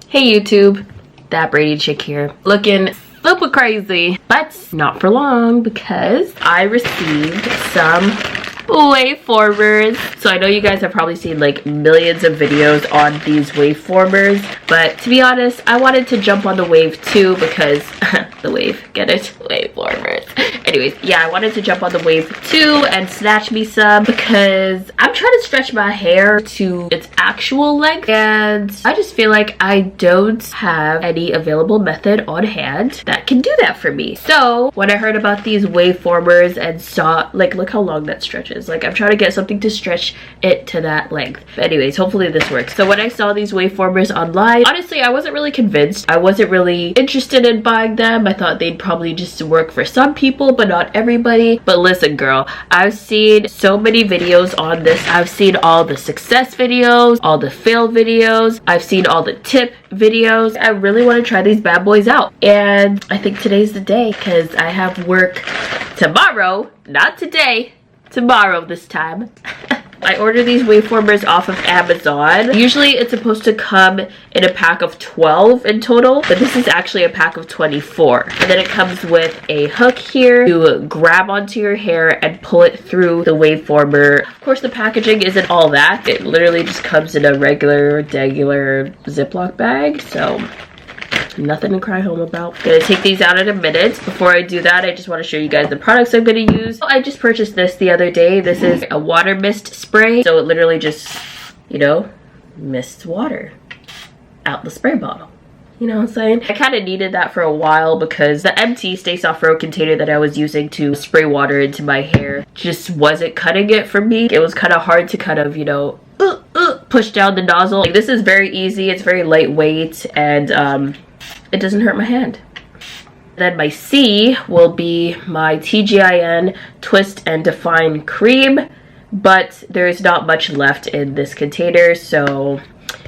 Hey YouTube, that Brady chick here, looking super crazy, but not for long because I received some waveformers. So I know you guys have probably seen like millions of videos on these waveformers, but to be honest, I wanted to jump on the wave too because the wave, get it? Waveformers. Anyways, yeah, I wanted to jump on the wave too and snatch me some because I'm trying to stretch my hair to its actual length, and I just feel like I don't have any available method on hand that can do that for me. So when I heard about these waveformers and saw, like, look how long that stretches. Like, I'm trying to get something to stretch it to that length. But anyways, hopefully this works. So when I saw these waveformers online, honestly, I wasn't really convinced. I wasn't really interested in buying them. I thought they'd probably just work for some people, but not everybody. But listen, girl, I've seen so many videos on this. I've seen all the success videos, all the fail videos. I've seen all the tip videos. I really want to try these bad boys out. And I think today's the day because I have work tomorrow, not today. Tomorrow this time. I ordered these waveformers off of Amazon. Usually it's supposed to come in a pack of 12 in total, but this is actually a pack of 24. And then it comes with a hook here to grab onto your hair and pull it through the waveformer. Of course, the packaging isn't all that. It literally just comes in a regular Ziploc bag, so nothing to cry home about. Gonna take these out in a minute. Before I do that, I just want to show you guys the products I'm gonna use. I just purchased this the other day. This is a water mist spray, so it literally just, you know, mists water out the spray bottle. You know what I'm saying? I kind of needed that for a while because the empty Stay Soft Row container that I was using to spray water into my hair just wasn't cutting it for me. It was kind of hard to kind of, you know, push down the nozzle. Like, this is very easy. It's very lightweight, and it doesn't hurt my hand. Then my C will be my TGIN Twist and Define Cream, but there's not much left in this container, so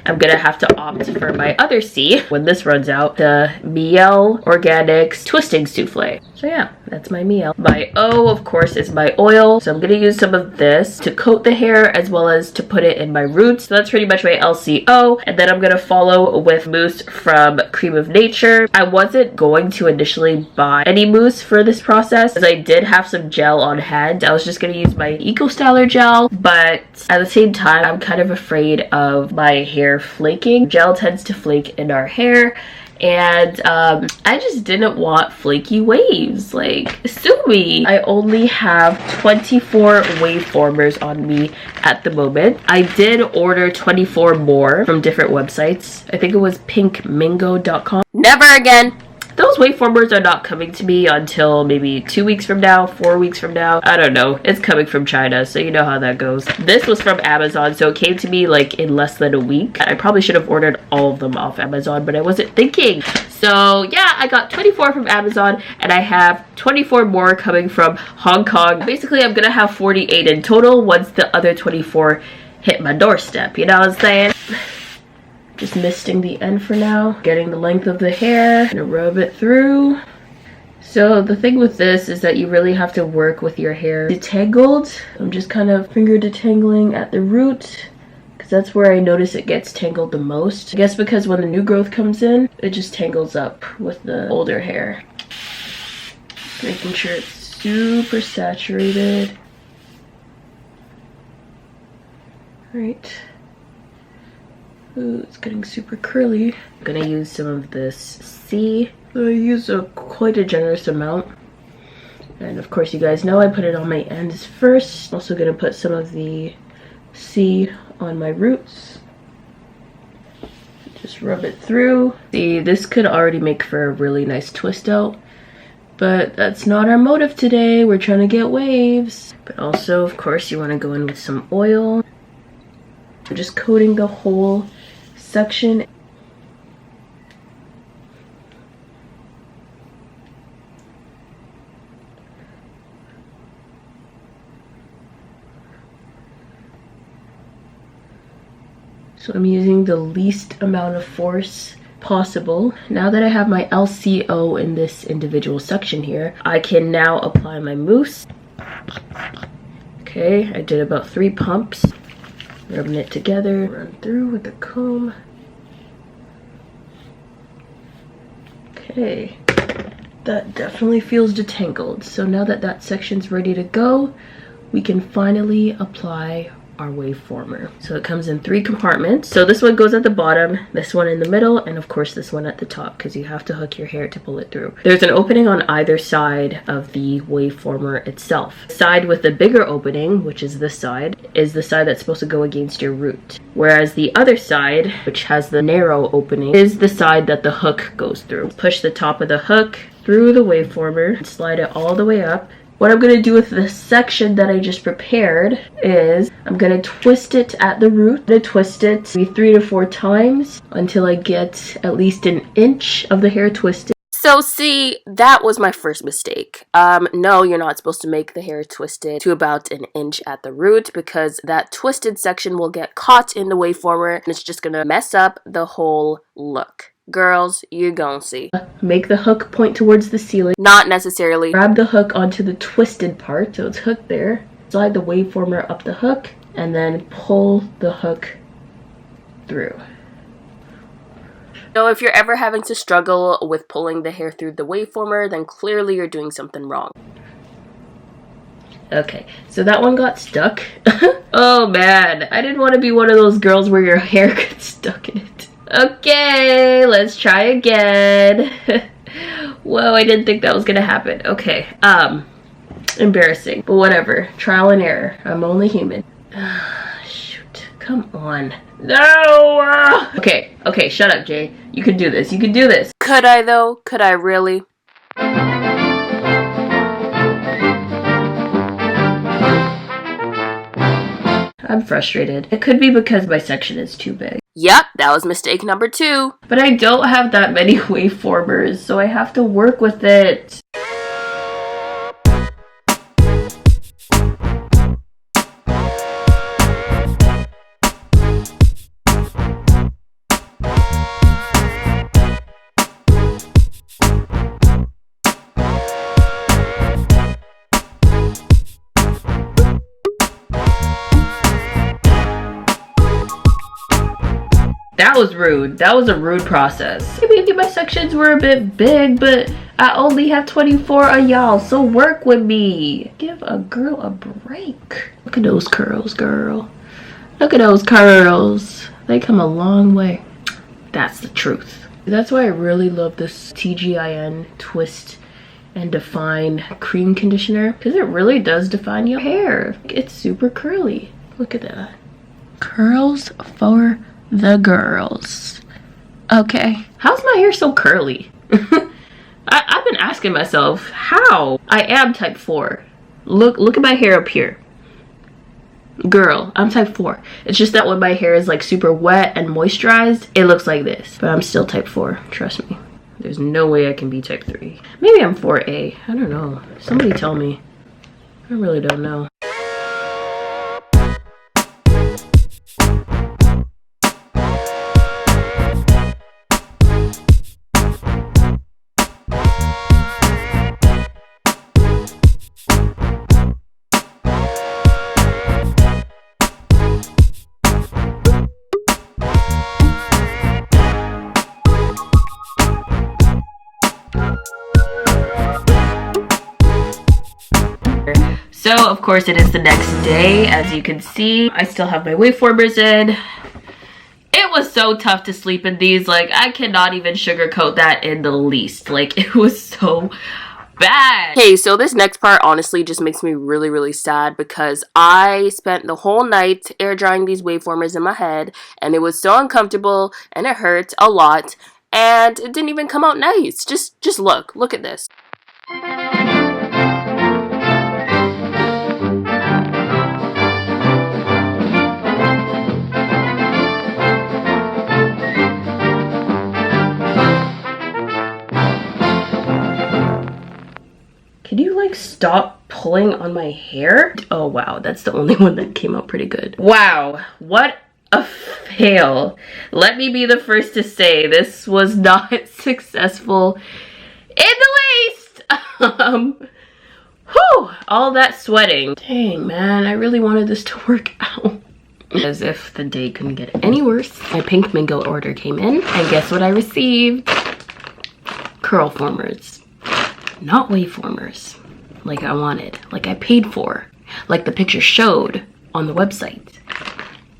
I'm gonna have to opt for my other C when this runs out, the Miel Organics Twisting Souffle. So yeah, that's my Miel. My O, of course, is my oil. So I'm gonna use some of this to coat the hair as well as to put it in my roots. So that's pretty much my LCO. And then I'm gonna follow with mousse from Cream of Nature. I wasn't going to initially buy any mousse for this process as I did have some gel on hand. I was just gonna use my Eco Styler gel, but at the same time, I'm kind of afraid of my hair flaking. Gel tends to flake in our hair, and I just didn't want flaky waves. Like, sue me. I only have 24 waveformers on me at the moment. I did order 24 more from different websites. I think it was pinkmingo.com. Never again. Those waveformers are not coming to me until maybe 2 weeks from now, 4 weeks from now. I don't know. It's coming from China, so you know how that goes. This was from Amazon, so it came to me like in less than a week. I probably should have ordered all of them off Amazon, but I wasn't thinking. So yeah, I got 24 from Amazon, and I have 24 more coming from Hong Kong. Basically, I'm gonna have 48 in total once the other 24 hit my doorstep. You know what I'm saying? Just misting the end for now, getting the length of the hair, gonna rub it through. So the thing with this is that you really have to work with your hair detangled. I'm just kind of finger detangling at the root because that's where I notice it gets tangled the most. I guess because when the new growth comes in, it just tangles up with the older hair. Making sure it's super saturated. Right. Ooh, it's getting super curly. I'm gonna use some of this C. I use quite a generous amount. And of course, you guys know I put it on my ends first. Also gonna put some of the C on my roots. Just rub it through. See, this could already make for a really nice twist out, but that's not our motive today. We're trying to get waves. But also, of course, you wanna go in with some oil. I'm just coating the whole section. So I'm using the least amount of force possible. Now that I have my LCO in this individual section here, I can now apply my mousse. Okay, I did about 3 pumps. Rubbing it together, run through with the comb. Okay, that definitely feels detangled. So now that that section's ready to go, we can finally apply our wave former. So it comes in 3 compartments. So this one goes at the bottom, this one in the middle, and of course this one at the top, because you have to hook your hair to pull it through. There's an opening on either side of the wave former itself. The side with the bigger opening, which is this side, is the side that's supposed to go against your root. Whereas the other side, which has the narrow opening, is the side that the hook goes through. Push the top of the hook through the wave former and slide it all the way up. What I'm going to do with this section that I just prepared is I'm going to twist it at the root. I'm going to twist it maybe 3 to 4 times until I get at least an inch of the hair twisted. So see, that was my first mistake. No, you're not supposed to make the hair twisted to about an inch at the root, because that twisted section will get caught in the wave former and it's just going to mess up the whole look. Girls, you gon' see. Make the hook point towards the ceiling. Not necessarily. Grab the hook onto the twisted part, so it's hooked there. Slide the wave former up the hook, and then pull the hook through. So if you're ever having to struggle with pulling the hair through the wave former, then clearly you're doing something wrong. Okay, so that one got stuck. Oh man, I didn't want to be one of those girls where your hair gets stuck in it. Okay, let's try again. Whoa, I didn't think that was gonna happen. Okay, embarrassing, but whatever. Trial and error. I'm only human. Shoot, come on. No! Okay, shut up, Jay. You can do this, you can do this. Could I though? Could I really? I'm frustrated. It could be because my section is too big. Yep, that was mistake number 2. But I don't have that many wave formers, so I have to work with it. That was rude. That was a rude process. Maybe my sections were a bit big, but I only have 24 of y'all, so work with me. Give a girl a break. Look at those curls, girl. Look at those curls. They come a long way. That's the truth. That's why I really love this TGIN Twist and Define cream conditioner, because it really does define your hair. It's super curly. Look at that. Curls for the girls. Okay, how's my hair so curly? I've been asking myself how. I am type 4. Look at my hair up here. Girl, I'm type 4. It's just that when my hair is like super wet and moisturized, it looks like this. But I'm still type 4, trust me. There's no way I can be type 3. Maybe I'm 4A, I don't know. Somebody tell me. I really don't know. So of course it is the next day. As you can see, I still have my wave formers in. It was so tough to sleep in these. Like, I cannot even sugarcoat that in the least. Like, it was so bad. Okay, so this next part honestly just makes me really sad, because I spent the whole night air drying these wave formers in my head, and it was so uncomfortable and it hurt a lot, and it didn't even come out nice. Just look at this. Can you like stop pulling on my hair? Oh wow, that's the only one that came out pretty good. Wow, what a fail. Let me be the first to say this was not successful in the least. Whew, all that sweating. Dang man, I really wanted this to work out. As if the day couldn't get any worse. My pink mango order came in, and guess what I received? curl formers, not wave formers like I wanted, like I paid for, like the picture showed on the website,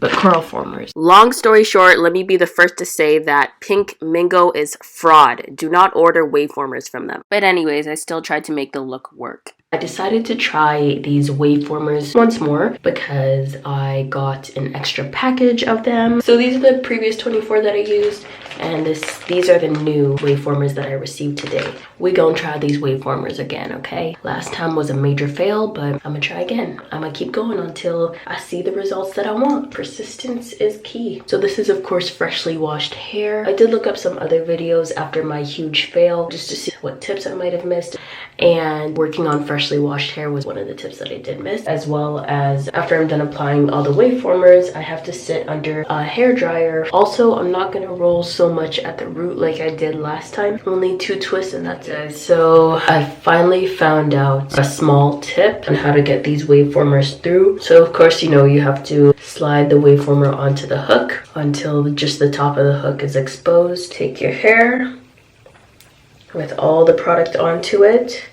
but curl formers. Long story short, let me be the first to say that Pink Mingo is fraud. Do not order wave formers from them. But anyways, I still tried to make the look work. I decided to try these wave formers once more because I got an extra package of them. So these are the previous 24 that I used, and these are the new wave formers that I received today. We gonna try these wave formers again, okay? Last time was a major fail, but I'm gonna try again. I'm gonna keep going until I see the results that I want. Persistence is key. So this is of course freshly washed hair. I did look up some other videos after my huge fail just to see what tips I might have missed, and working on freshly washed hair was one of the tips that I did miss, as well as after I'm done applying all the wave formers, I have to sit under a hair dryer. Also, I'm not gonna roll so much at the root like I did last time. Only 2 twists and that's it. So I finally found out a small tip on how to get these wave formers through. So of course, you know, you have to slide the wave former onto the hook until just the top of the hook is exposed. Take your hair with all the product onto it.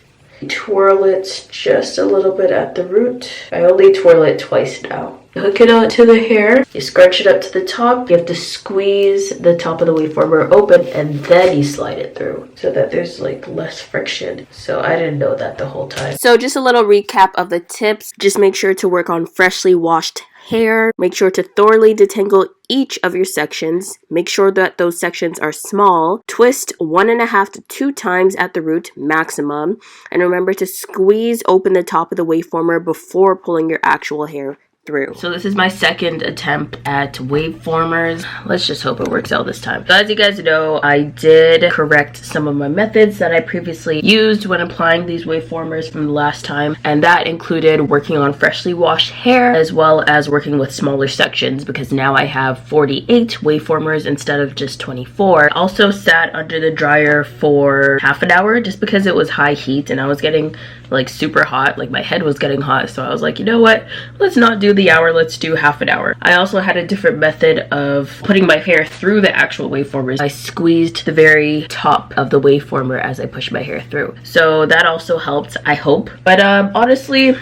Twirl it just a little bit at the root. I only twirl it twice now. Hook it onto the hair. You scrunch it up to the top. You have to squeeze the top of the wave former open and then you slide it through so that there's like less friction. So I didn't know that the whole time. So just a little recap of the tips. Just make sure to work on freshly washed hair. Make sure to thoroughly detangle each of your sections. Make sure that those sections are small. Twist 1.5 to 2 times at the root maximum. And remember to squeeze open the top of the wave former before pulling your actual hair through. So this is my second attempt at wave formers. Let's just hope it works out this time. So as you guys know, I did correct some of my methods that I previously used when applying these wave formers from the last time, and that included working on freshly washed hair as well as working with smaller sections, because now I have 48 wave formers instead of just 24. I also sat under the dryer for half an hour just because it was high heat and I was getting like super hot, like my head was getting hot. So I was like, you know what, let's not do the hour, let's do half an hour. I also had a different method of putting my hair through the actual wave formers. I squeezed the very top of the wave former as I pushed my hair through. So that also helped, I hope. But honestly,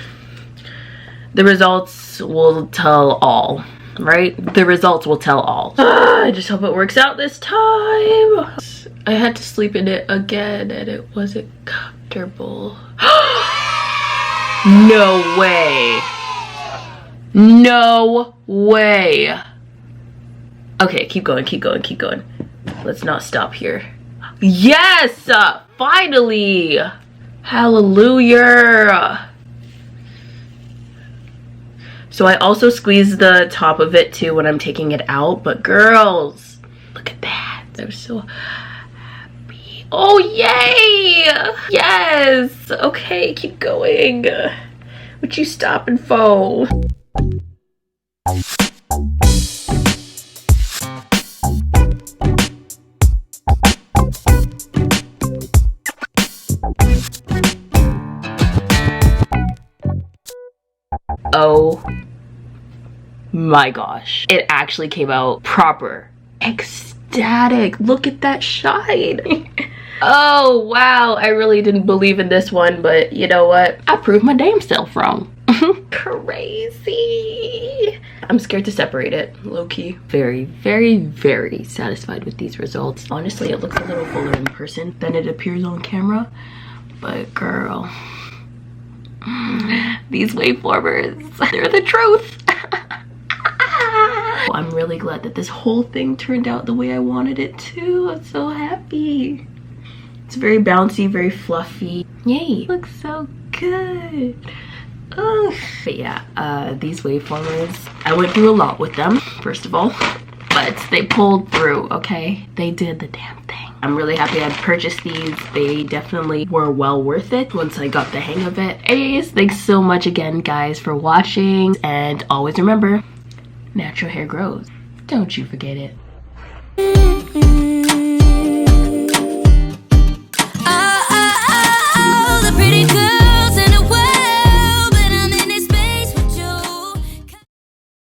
the results will tell all, right? The results will tell all. I just hope it works out this time. I had to sleep in it again and it wasn't comfortable. No way. No way. Okay, keep going, keep going, keep going. Let's not stop here. Yes! Finally! Hallelujah! So I also squeeze the top of it too when I'm taking it out, but girls, look at that. I'm so happy. Oh, yay! Yes! Okay, keep going. What you stopping for? Oh my gosh, it actually came out proper. Ecstatic, look at that shine. Oh wow, I really didn't believe in this one, but you know what, I proved my damn self wrong. Crazy. I'm scared to separate it, low-key. Very, very, very satisfied with these results. Honestly, it looks a little fuller in person than it appears on camera, but girl, these wave formers, they're the truth. I'm really glad that this whole thing turned out the way I wanted it to. I'm so happy. It's very bouncy, very fluffy. Yay, looks so good. Ugh. But yeah, these wave formers, I went through a lot with them, first of all, but they pulled through, okay? They did the damn thing. I'm really happy I purchased these. They definitely were well worth it once I got the hang of it. Anyways, thanks so much again, guys, for watching. And always remember, natural hair grows. Don't you forget it.